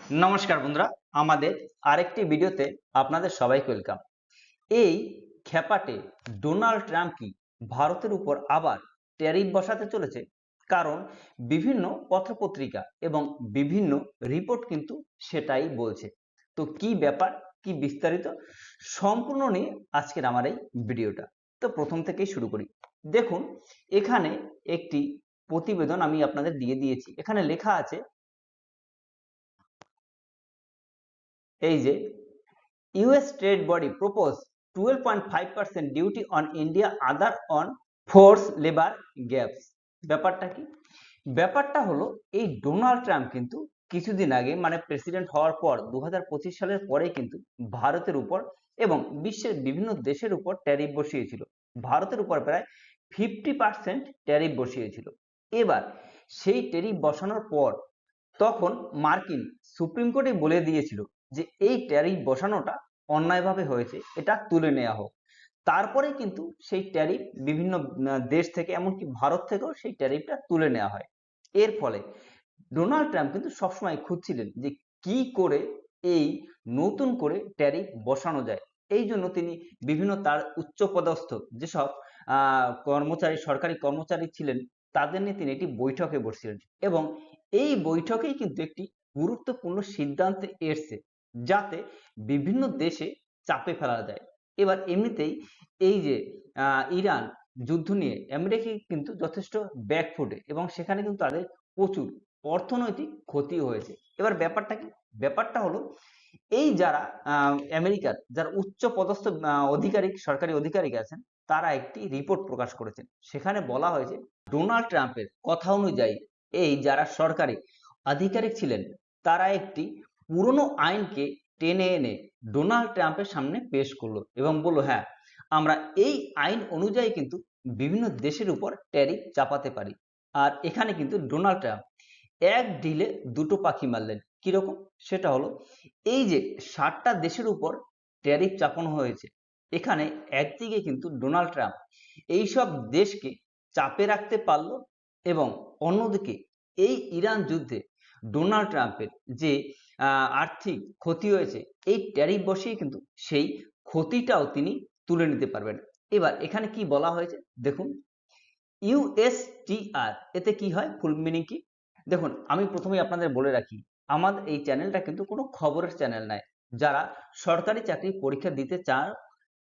নমস্কার বন্ধুরা, আমাদের আরেকটি ভিডিওতে আপনাদের সবাইকে ওয়েলকাম। এই খেপাটে ডোনাল্ড ট্রাম্প কি ভারতের উপর আবার ট্যারিফ বসাতে চলেছে? কারণ বিভিন্ন পত্রপত্রিকা এবং বিভিন্ন রিপোর্ট কিন্তু সেটাই বলছে। তো কি ব্যাপার, কি বিস্তারিত সম্পূর্ণ নিয়ে আজকের আমার এই ভিডিওটা। তো প্রথম থেকেই শুরু করি। দেখুন, এখানে একটি প্রতিবেদন আমি আপনাদের দিয়ে দিয়েছি। এখানে লেখা আছে এই যে US trade body proposed 12.5% duty on India other on forced labor gaps। ব্যাপারটা কি? ব্যাপারটা হলো এই ডোনাল্ড ট্রাম্প কিন্তু কিছুদিন আগে মানে প্রেসিডেন্ট হওয়ার পর 2025 সালের পরে কিন্তু ভারতের উপর এবং বিশ্বের বিভিন্ন দেশের উপর ট্যারিফ বসিয়েছিল। ভারতের উপর প্রায় 50% ট্যারিফ বসিয়েছিল। এবার সেই ট্যারিফ বসানোর পর তখন মার্কিন সুপ্রিম কোর্টে বলে দিয়েছিল যে এই ট্যারিফ বসানোটা অন্যায়ভাবে হয়েছে, এটা তুলে নেওয়া হোক। তারপরে কিন্তু সেই ট্যারিফ বিভিন্ন দেশ থেকে এমনকি ভারত থেকেও সেই ট্যারিফটা তুলে নেওয়া হয়। এর ফলে ডোনাল্ড ট্রাম্প কিন্তু সবসময় খুঁজছিলেন যে কি করে এই নতুন করে ট্যারিফ বসানো যায়। এই জন্য তিনি বিভিন্ন তার উচ্চপদস্থ যেসব কর্মচারী, সরকারি কর্মচারী ছিলেন, তাদের নিয়ে তিনি একটি বৈঠকে বসছিলেন এবং এই বৈঠকেই কিন্তু একটি গুরুত্বপূর্ণ সিদ্ধান্তে এসছে যাতে বিভিন্ন দেশে চাপে ফেলা যায়। এবার এমনিতেই এই যে ইরান যুদ্ধ নিয়ে আমেরিকা কিন্তু যথেষ্ট ব্যাকফুটে এবং সেখানে কিন্তু তাদের প্রচুর অর্থনৈতিক ক্ষতি হয়েছে। এবার ব্যাপারটা কি? ব্যাপারটা হলো এই যারা আমেরিকার যারা উচ্চ পদস্থ অধিকারিক, সরকারি অধিকারিক আছেন, তারা একটি রিপোর্ট প্রকাশ করেছেন। সেখানে বলা হয়েছে ডোনাল্ড ট্রাম্পের কথা অনুযায়ী এই যারা সরকারি আধিকারিক ছিলেন তারা একটি পুরনো আইনকে টেনে এনে ডোনাল্ড ট্রাম্পের সামনে পেশ করলো এবং বললো হ্যাঁ, আমরা এই আইন অনুযায়ী কিন্তু বিভিন্ন দেশের উপর ট্যারিফ চাপাতে পারি। আর এখানে কিন্তু ডোনাল্ড ট্রাম্প এক ঢিলে দুটো পাখি মারলেন। কিরকম? সেটা হলো এই যে 60টা দেশের উপর ট্যারিফ চাপানো হয়েছে, এখানে একদিকে কিন্তু ডোনাল্ড ট্রাম্প এইসব দেশকে চাপে রাখতে পারলো এবং অন্যদিকে এই ইরান যুদ্ধে ডোনাল্ড ট্রাম্পের যে আর্থিক ক্ষতি হয়েছে, এই ট্যারিফ বসিয়ে কিন্তু সেই ক্ষতিটাও তিনি তুলে নিতে পারবেন। এবার এখানে কি বলা হয়েছে দেখুন, ইউএসটিআর এতে কি হয়, ফুল মিনিং কি? দেখুন, আমি প্রথমেই আপনাদের বলে রাখি, আমাদের এই চ্যানেলটা কিন্তু কোনো খবরের চ্যানেল নয়। যারা সরকারি চাকরি পরীক্ষা দিতে চান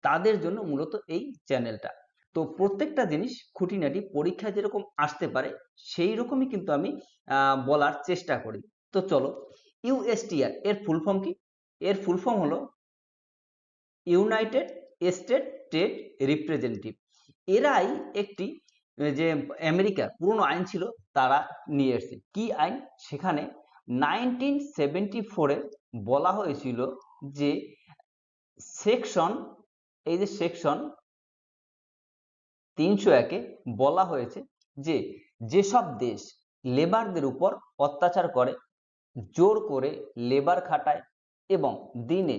তাদের জন্য মূলত এই চ্যানেলটা। তো প্রত্যেকটা জিনিস খুঁটিনাটি পরীক্ষায় যেরকম আসতে পারে সেই রকমই কিন্তু আমি বলার চেষ্টা করি। তো চলো, ইউএসটিআর এর ফুল ফর্ম কি? এর ফুল ফর্ম হলো ইউনাইটেড স্টেট ট্রেড রিপ্রেজেন্টেটিভ। এরাই একটি যে আমেরিকার পুরনো আইন ছিল তারা নিয়ে এসেছে। কি আইন? সেখানে 1974-এ বলা হয়েছিল যে সেকশন, এই যে সেকশন 301-এ বলা হয়েছে যে যেসব দেশ লেবারদের উপর অত্যাচার করে, জোর করে লেবার খাটায় এবং দিনে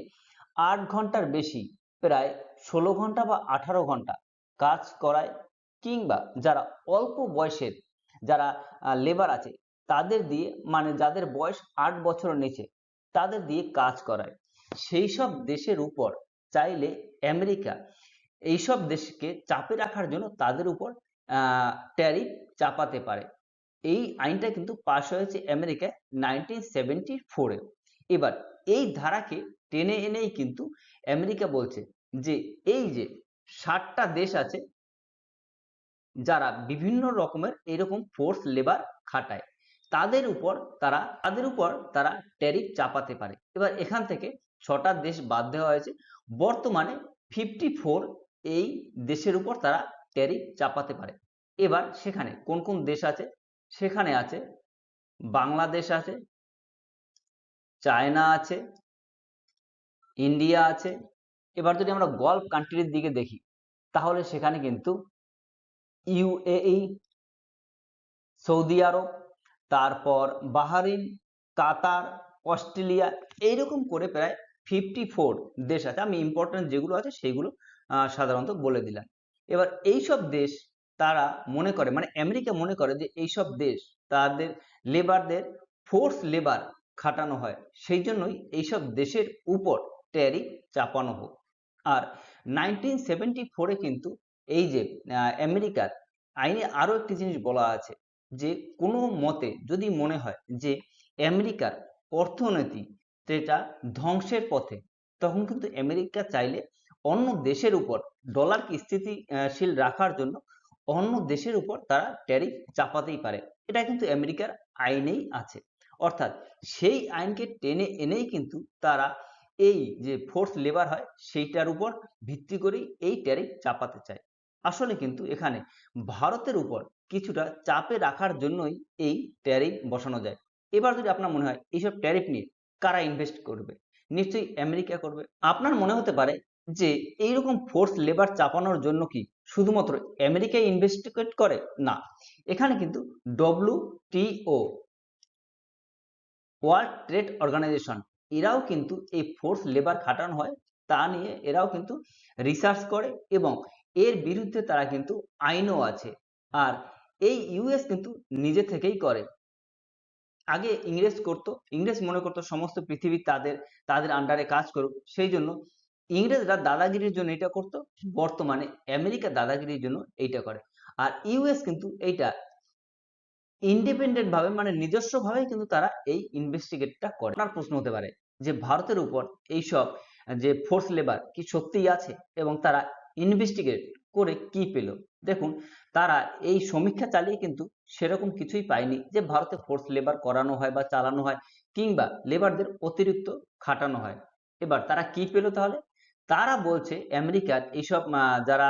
8 ঘন্টার বেশি প্রায় 16 ঘন্টা বা 18 ঘন্টা কাজ করায়, কিংবা যারা অল্প বয়সের যারা লেবার আছে তাদের দিয়ে, মানে যাদের বয়স 8 বছরের নিচে, তাদের দিয়ে কাজ করায়, সেই সব দেশের উপর চাইলে আমেরিকা এইসব দেশকে চাপে রাখার জন্য তাদের উপর ট্যারিফ চাপাতে পারে। এই আইনটা কিন্তু পাশ হয়েছে আমেরিকায় 1974-এ। এবার এই ধারাকে টেনে এনেই কিন্তু আমেরিকা বলছে যে এই যে 60টা দেশ আছে যারা বিভিন্ন রকমের এরকম ফোর্স লেবার খাটায়, তাদের উপর তারা ট্যারিফ চাপাতে পারে। এবার এখান থেকে 6টা দেশ বাদ দেওয়া হয়েছে। বর্তমানে 54 এই দেশের উপর তারা ট্যারিফ চাপাতে পারে। এবার সেখানে কোন কোন দেশ আছে? সেখানে আছে বাংলাদেশ আছে, চায়না আছে, ইন্ডিয়া আছে। এবার যদি আমরা গলফ কান্ট্রির দিকে দেখি তাহলে সেখানে কিন্তু ইউএই, সৌদি আরব, তারপর বাহারিন, কাতার, অস্ট্রেলিয়া, এইরকম করে প্রায় 54 দেশ আছে। আমি ইম্পর্টেন্ট যেগুলো আছে সেগুলো সাধারণত বলে দিলাম। এবার এইসব দেশ তারা মনে করে, মানে আমেরিকা মনে করে যে এইসব দেশ তাদের লেবারদের ফোর্স লেবার খাটানো হয়, সেই জন্যই এইসব দেশের উপর ট্যারিফ চাপানো হোক। আর 1974-এ কিন্তু এই যে আমেরিকার আইনে আরো একটি জিনিস বলা আছে যে কোনো মতে যদি মনে হয় যে আমেরিকার অর্থনীতি যেটা ধ্বংসের পথে, তখন কিন্তু আমেরিকা চাইলে অন্য দেশের উপর ডলারকে স্থিতিশীল রাখার জন্য অন্য দেশের উপর তারা ট্যারিফ চাপাতেই পারে। এটা কিন্তু আমেরিকার আইনেই আছে। অর্থাৎ সেই আইনকে টেনে এনেই কিন্তু তারা এই যে ফোর্স লেবার হয় সেইটার উপর ভিত্তি করেই এই ট্যারিফ চাপাতে চায়। আসলে কিন্তু এখানে ভারতের উপর কিছুটা চাপে রাখার জন্যই এই ট্যারিফ বসানো যায়। এবার যদি আপনার মনে হয় এইসব ট্যারিফ নিয়ে কারা ইনভেস্ট করবে, নিশ্চয়ই আমেরিকা করবে। আপনার মনে হতে পারে যে এইরকম ফোর্স লেবার চাপানোর জন্য কি শুধুমাত্র আমেরিকায় ইনভেস্টিগেট করে? না, এখানে কিন্তু ডব্লিউটিও, ওয়ার্ল্ড ট্রেড অর্গানাইজেশন, এরাও কিন্তু এই ফোর্স লেবার খাটানো হয় তা নিয়ে এরাও কিন্তু রিসার্চ করে এবং এর বিরুদ্ধে তারা কিন্তু আইনও আছে। আর এই ইউএস কিন্তু নিজে থেকেই করে। আগে ইংরেজ করতো, ইংরেজ মনে করতো সমস্ত পৃথিবী তাদের তাদের আন্ডারে কাজ করুক, সেই জন্য ইংরেজরা দাদাগিরির জন্য এটা করতো। বর্তমানে আমেরিকা দাদাগিরির জন্য এইটা করে। আর ইউএস কিন্তু এইটা ইন্ডিপেন্ডেন্ট ভাবে মানে নিজস্ব ভাবে কিন্তু তারা এই ইনভেস্টিগেটটা করে। আপনার প্রশ্ন হতে পারে যে ভারতের উপর এইসব যে ফোর্স লেবার কি সত্যিই আছে এবং তারা ইনভেস্টিগেট করে কি পেল? দেখুন, তারা এই সমীক্ষা চালিয়ে কিন্তু সেরকম কিছুই পায়নি যে ভারতে ফোর্স লেবার করানো হয় বা চালানো হয় কিংবা লেবারদের অতিরিক্ত খাটানো হয়। এবার তারা কি পেল তাহলে? তারা বলছে আমেরিকার এইসব যারা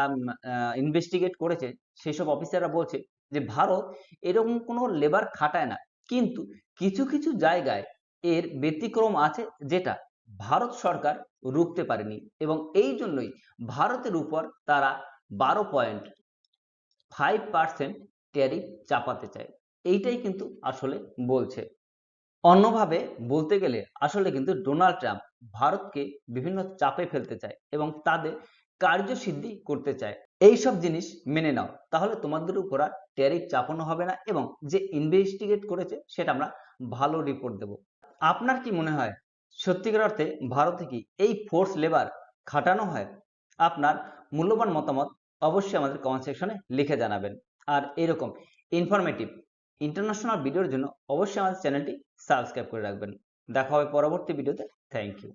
ইনভেস্টিগেট করেছে সেসব অফিসাররা বলছে যে ভারত এরকম কোনো লেবার খাটায় না, কিন্তু কিছু কিছু জায়গায় এর ব্যতিক্রম আছে যেটা ভারত সরকার রুখতে পারেনি এবং এই জন্যই ভারতের উপর তারা 12.5% ট্যারিফ চাপাতে চায়। এইটাই কিন্তু আসলে বলছে। অন্যভাবে বলতে গেলে আসলে কিন্তু ডোনাল্ড ট্রাম্প ভারতকে বিভিন্ন চাপে ফেলতে চায় এবং তাদের কার্যসিদ্ধি করতে চায়। এই সব জিনিস মেনে নাও, তাহলে তোমাদের উপর আর ট্যারিফ চাপানো হবে না এবং যে ইনভেস্টিগেট করেছে সেটা আমরা ভালো রিপোর্ট দেব। আপনার কি মনে হয় সত্যিকার অর্থে ভারতে কি এই ফোর্স লেবার খাটানো হয়? আপনার মূল্যবান মতামত অবশ্যই আমাদের কমেন্ট সেকশনে লিখে জানাবেন। আর এরকম ইনফরমেটিভ ইন্টারন্যাশনাল ভিডিওর জন্য অবশ্যই আমাদের চ্যানেলটি সাবস্ক্রাইব করে রাখবেন। দেখা হবে পরবর্তী ভিডিওতে। Thank you.